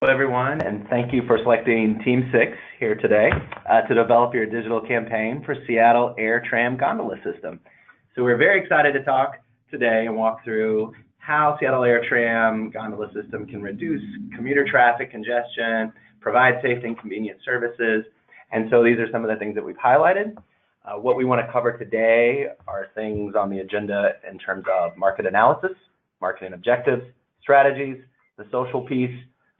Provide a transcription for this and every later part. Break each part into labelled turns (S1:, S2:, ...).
S1: Hello, everyone, and thank you for selecting Team 6 here today to develop your digital campaign for Seattle Air Tram gondola system. So we're very excited to talk today and walk through how Seattle Air Tram gondola system can reduce commuter traffic congestion, provide safe and convenient services. And so these are some of the things that we've highlighted. What we want to cover today are things on the agenda in terms of market analysis, marketing objectives, strategies, the social piece,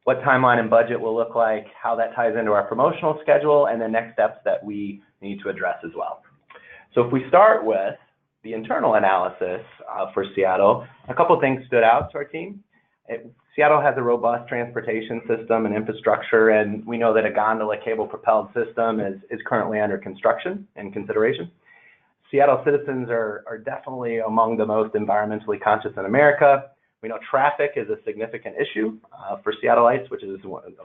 S1: what timeline and budget will look like, how that ties into our promotional schedule, and the next steps that we need to address as well. So if we start with the internal analysis for Seattle, a couple of things stood out to our team. Seattle has a robust transportation system and infrastructure, and we know that a gondola cable-propelled system is currently under construction and consideration. Seattle citizens are definitely among the most environmentally conscious in America. We know traffic is a significant issue for Seattleites, which is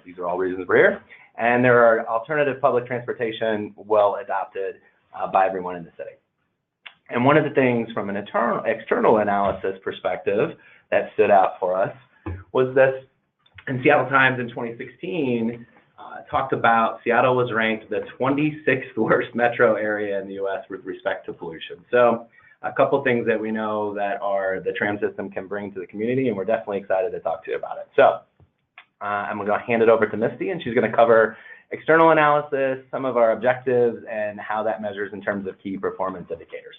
S1: these are all reasons we're here. And there are alternative public transportation well adopted by everyone in the city. And one of the things from an external analysis perspective that stood out for us was this, in Seattle Times in 2016, talked about Seattle was ranked the 26th worst metro area in the US with respect to pollution. So a couple things that we know that the tram system can bring to the community, and we're definitely excited to talk to you about it. So I'm going to hand it over to Misty, and she's going to cover external analysis, some of our objectives, and how that measures in terms of key performance indicators.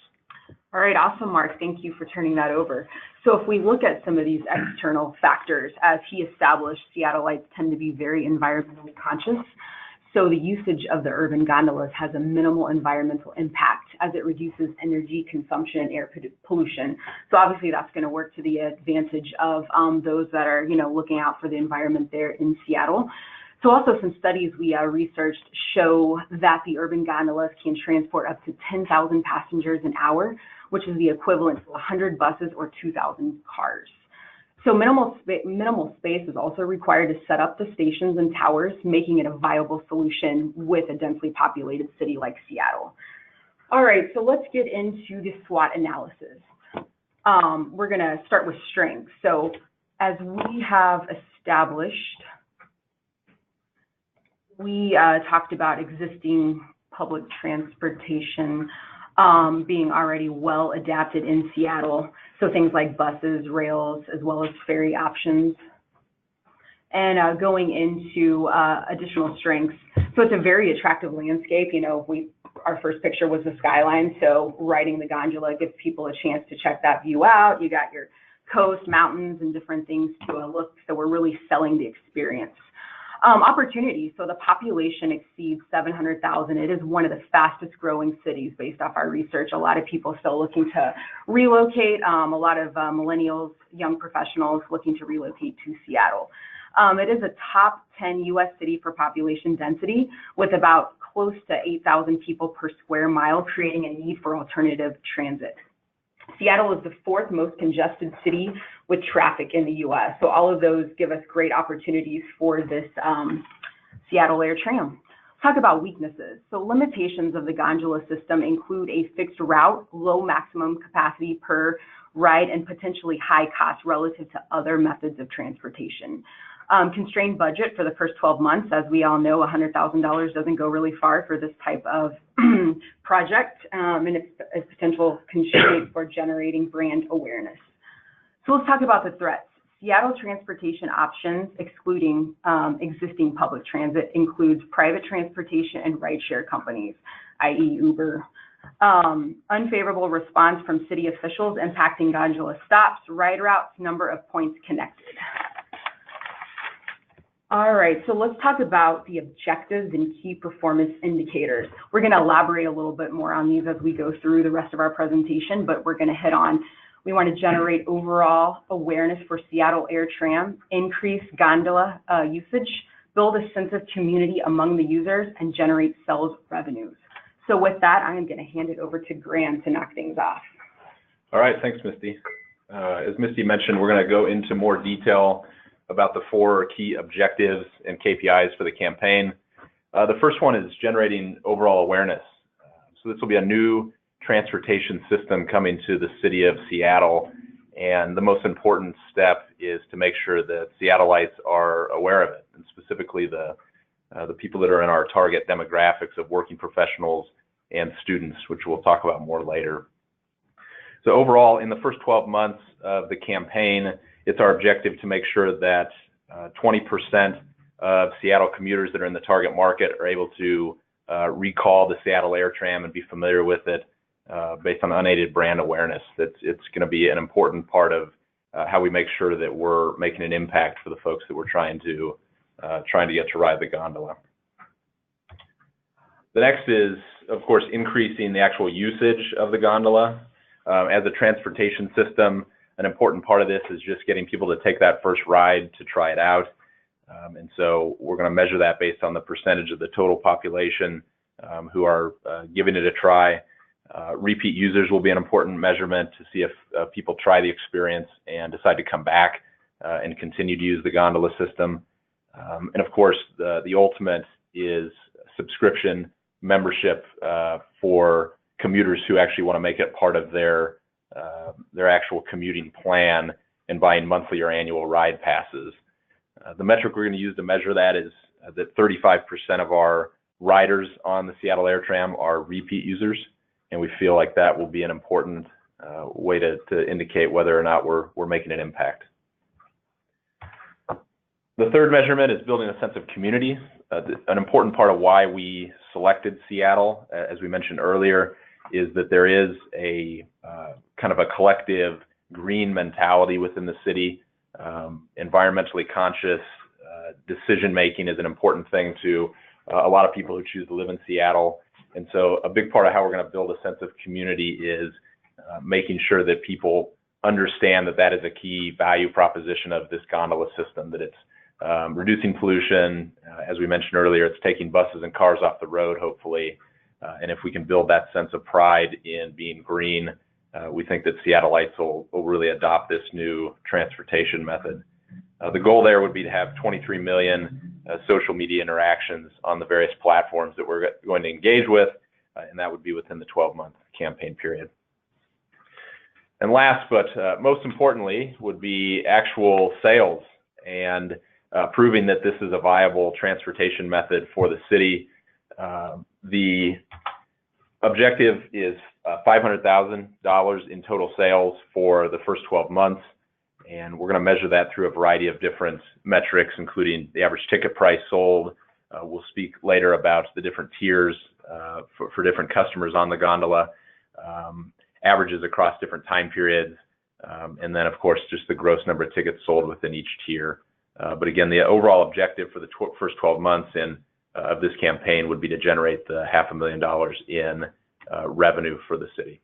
S2: All right, awesome, Mark. Thank you for turning that over. So if we look at some of these external factors, as he established, Seattleites tend to be very environmentally conscious. So the usage of the urban gondolas has a minimal environmental impact as it reduces energy consumption and air pollution. So obviously that's going to work to the advantage of those that are, looking out for the environment there in Seattle. So also some studies we researched show that the urban gondolas can transport up to 10,000 passengers an hour, which is the equivalent to 100 buses or 2,000 cars. So minimal space is also required to set up the stations and towers, making it a viable solution with a densely populated city like Seattle. All right, so let's get into the SWOT analysis. We're going to start with strengths. So as we have established, we talked about existing public transportation being already well adapted in Seattle. So things like buses, rails, as well as ferry options. And going into additional strengths. So it's a very attractive landscape. Our first picture was the skyline. So riding the gondola gives people a chance to check that view out. You got your coast, mountains, and different things to look. So we're really selling the experience. Opportunities. So the population exceeds 700,000. It is one of the fastest growing cities based off our research. A lot of people still looking to relocate. A lot of millennials, young professionals looking to relocate to Seattle. It is a top 10 US city for population density with about close to 8,000 people per square mile, creating a need for alternative transit. Seattle is the fourth most congested city with traffic in the US. So all of those give us great opportunities for this Seattle Air Tram. Talk about weaknesses. So limitations of the gondola system include a fixed route, low maximum capacity per ride, and potentially high cost relative to other methods of transportation. Constrained budget for the first 12 months. As we all know, $100,000 doesn't go really far for this type of project, and it's a potential constraint for generating brand awareness. So let's talk about the threats. Seattle transportation options, excluding existing public transit, includes private transportation and rideshare companies, i.e. Uber. Unfavorable response from city officials impacting gondola stops, ride routes, number of points connected. All right, so let's talk about the objectives and key performance indicators. We're going to elaborate a little bit more on these as we go through the rest of our presentation, but we're going to hit on, we want to generate overall awareness for Seattle Air Tram, increase gondola usage, build a sense of community among the users, and generate sales revenues. So with that, I am going to hand it over to Graham to knock things off.
S3: All right, thanks, Misty. As Misty mentioned, we're going to go into more detail about the 4 key objectives and KPIs for the campaign. The first one is generating overall awareness. So this will be a new transportation system coming to the city of Seattle, and the most important step is to make sure that Seattleites are aware of it. And specifically the people that are in our target demographics of working professionals and students, which we'll talk about more later. So overall, in the first 12 months of the campaign, it's our objective to make sure that 20% of Seattle commuters that are in the target market are able to recall the Seattle Air Tram and be familiar with it based on unaided brand awareness. It's going to be an important part of how we make sure that we're making an impact for the folks that we're trying to get to ride the gondola. The next is, of course, increasing the actual usage of the gondola. As a transportation system, an important part of this is just getting people to take that first ride to try it out. And so we're going to measure that based on the percentage of the total population who are giving it a try. Repeat users will be an important measurement to see if people try the experience and decide to come back and continue to use the gondola system. And of course, the ultimate is subscription membership for commuters who actually want to make it part of their actual commuting plan and buying monthly or annual ride passes. The metric we're going to use to measure that is that 35% of our riders on the Seattle Air Tram are repeat users, and we feel like that will be an important way to indicate whether or not we're making an impact. The third measurement is building a sense of community. An important part of why we selected Seattle, as we mentioned earlier, is that there is a kind of a collective green mentality within the city. Environmentally conscious decision-making is an important thing to a lot of people who choose to live in Seattle. And so a big part of how we're going to build a sense of community is making sure that people understand that that is a key value proposition of this gondola system, that it's reducing pollution. As we mentioned earlier, it's taking buses and cars off the road, hopefully. And if we can build that sense of pride in being green, we think that Seattleites will really adopt this new transportation method. The goal there would be to have 23 million social media interactions on the various platforms that we're going to engage with, and that would be within the 12-month campaign period. And last, but most importantly, would be actual sales and proving that this is a viable transportation method for the city. The objective is $500,000 in total sales for the first 12 months, and we're going to measure that through a variety of different metrics, including the average ticket price sold. We'll speak later about the different tiers for different customers on the gondola, averages across different time periods, and then, of course, just the gross number of tickets sold within each tier. But again, the overall objective for the first 12 months of this campaign would be to generate the $500,000 in revenue for the city.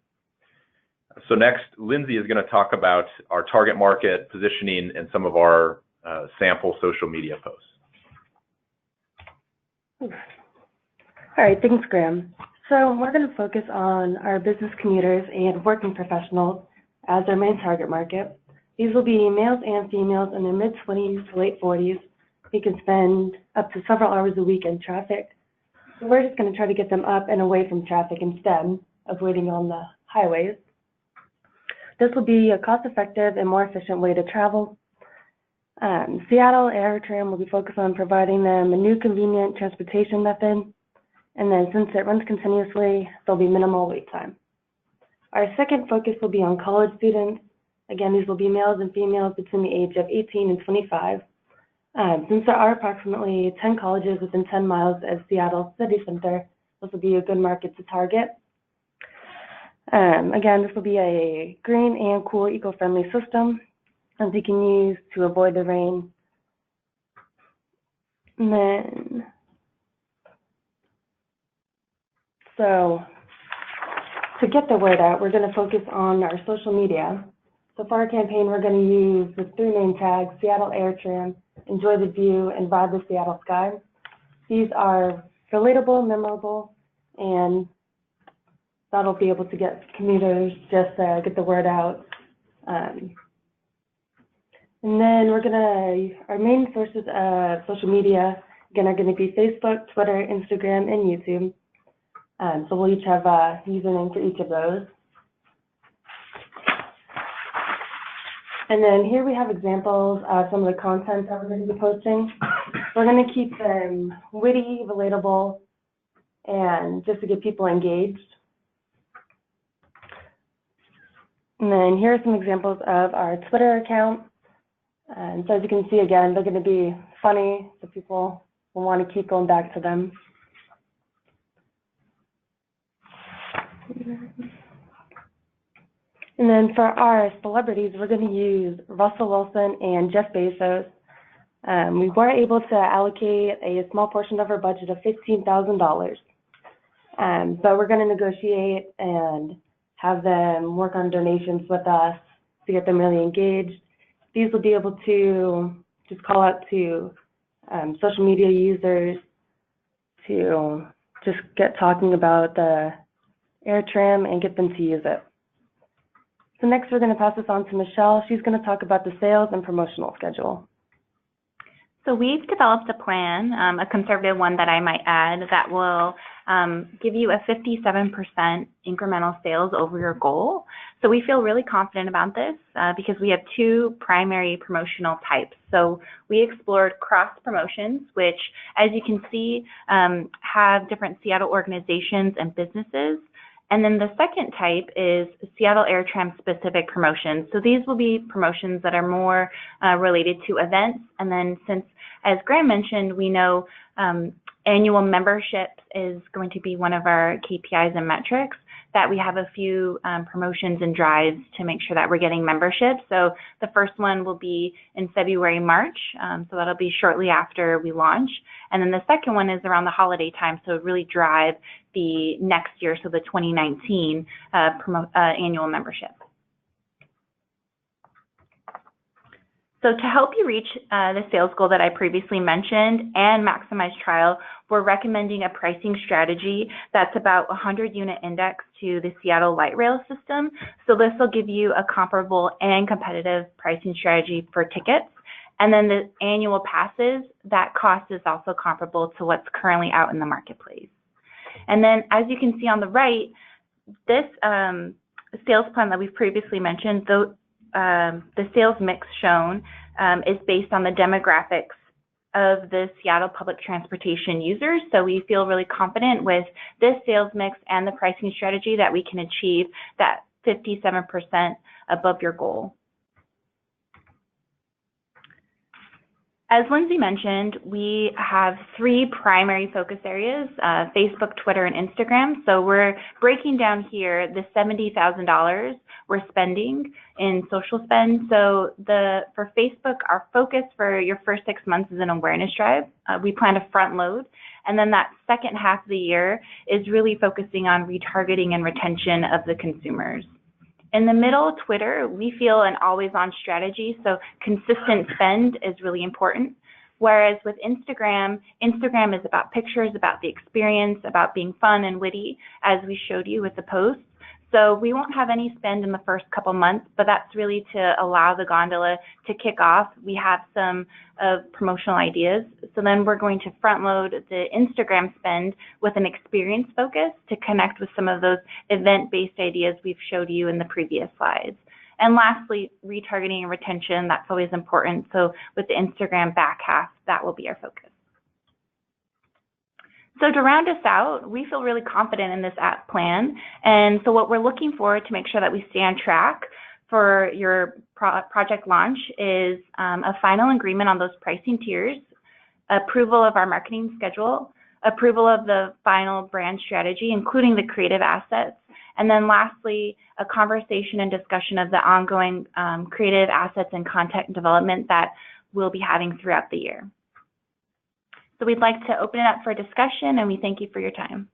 S3: So next, Lindsay is going to talk about our target market positioning and some of our sample social media posts.
S4: All right, thanks, Graham. So we're going to focus on our business commuters and working professionals as our main target market. These will be males and females in their mid-20s to late 40s. They can spend up to several hours a week in traffic. So we're just going to try to get them up and away from traffic instead of waiting on the highways. This will be a cost-effective and more efficient way to travel. Seattle Air Tram will be focused on providing them a new convenient transportation method. And then since it runs continuously, there'll be minimal wait time. Our second focus will be on college students. Again, these will be males and females between the age of 18 and 25. Since there are approximately 10 colleges within 10 miles of Seattle City Center, this will be a good market to target. Again, this will be a green and cool eco-friendly system that they can use to avoid the rain. And then, so to get the word out, we're going to focus on our social media. So for our campaign, we're going to use the three main tags: Seattle Air Tram, Enjoy the View, and Vibe the Seattle Sky. These are relatable, memorable, and that'll be able to get commuters just get the word out. And then our main sources of social media, again, are going to be Facebook, Twitter, Instagram, and YouTube. So we'll each have a username for each of those. And then here we have examples of some of the content that we're going to be posting. We're going to keep them witty, relatable, and just to get people engaged. And then here are some examples of our Twitter account. And so as you can see, again, they're going to be funny, so people will want to keep going back to them. And then for our celebrities, we're going to use Russell Wilson and Jeff Bezos. We were able to allocate a small portion of our budget of $15,000. But we're going to negotiate and have them work on donations with us to get them really engaged. These will be able to just call out to social media users to just get talking about the Air Tram and get them to use it. So next we're going to pass this on to Michelle. She's going to talk about the sales and promotional schedule.
S5: So we've developed a plan, a conservative one that I might add, that will give you a 57% incremental sales over your goal. So we feel really confident about this because we have two primary promotional types. So we explored cross promotions, which, as you can see, have different Seattle organizations and businesses. And then the second type is Seattle Air Tram specific promotions. So these will be promotions that are more related to events. And then since, as Graham mentioned, we know annual membership is going to be one of our KPIs and metrics, that we have a few promotions and drives to make sure that we're getting membership. So the first one will be in February, March. So that'll be shortly after we launch. And then the second one is around the holiday time. So really drive the next year, so the 2019 annual membership. So to help you reach the sales goal that I previously mentioned and maximize trial, we're recommending a pricing strategy that's about 100 unit index to the Seattle light rail system. So this will give you a comparable and competitive pricing strategy for tickets. And then the annual passes, that cost is also comparable to what's currently out in the marketplace. And then as you can see on the right, this sales plan that we've previously mentioned, the sales mix shown is based on the demographics of the Seattle public transportation users. So we feel really confident with this sales mix and the pricing strategy that we can achieve that 57% above your goal. As Lindsay mentioned, we have three primary focus areas, Facebook, Twitter, and Instagram. So we're breaking down here the $70,000 we're spending in social spend. So for Facebook, our focus for your first 6 months is an awareness drive. We plan to front load. And then that second half of the year is really focusing on retargeting and retention of the consumers. In the middle, Twitter, we feel an always-on strategy, so consistent spend is really important. Whereas with Instagram, Instagram is about pictures, about the experience, about being fun and witty, as we showed you with the posts. So we won't have any spend in the first couple months, but that's really to allow the gondola to kick off. We have some promotional ideas. So then we're going to front load the Instagram spend with an experience focus to connect with some of those event-based ideas we've showed you in the previous slides. And lastly, retargeting and retention, that's always important. So with the Instagram back half, that will be our focus. So to round us out, we feel really confident in this app plan. And so what we're looking for to make sure that we stay on track for your project launch is a final agreement on those pricing tiers, approval of our marketing schedule, approval of the final brand strategy, including the creative assets, and then lastly, a conversation and discussion of the ongoing creative assets and content development that we'll be having throughout the year. So we'd like to open it up for discussion, and we thank you for your time.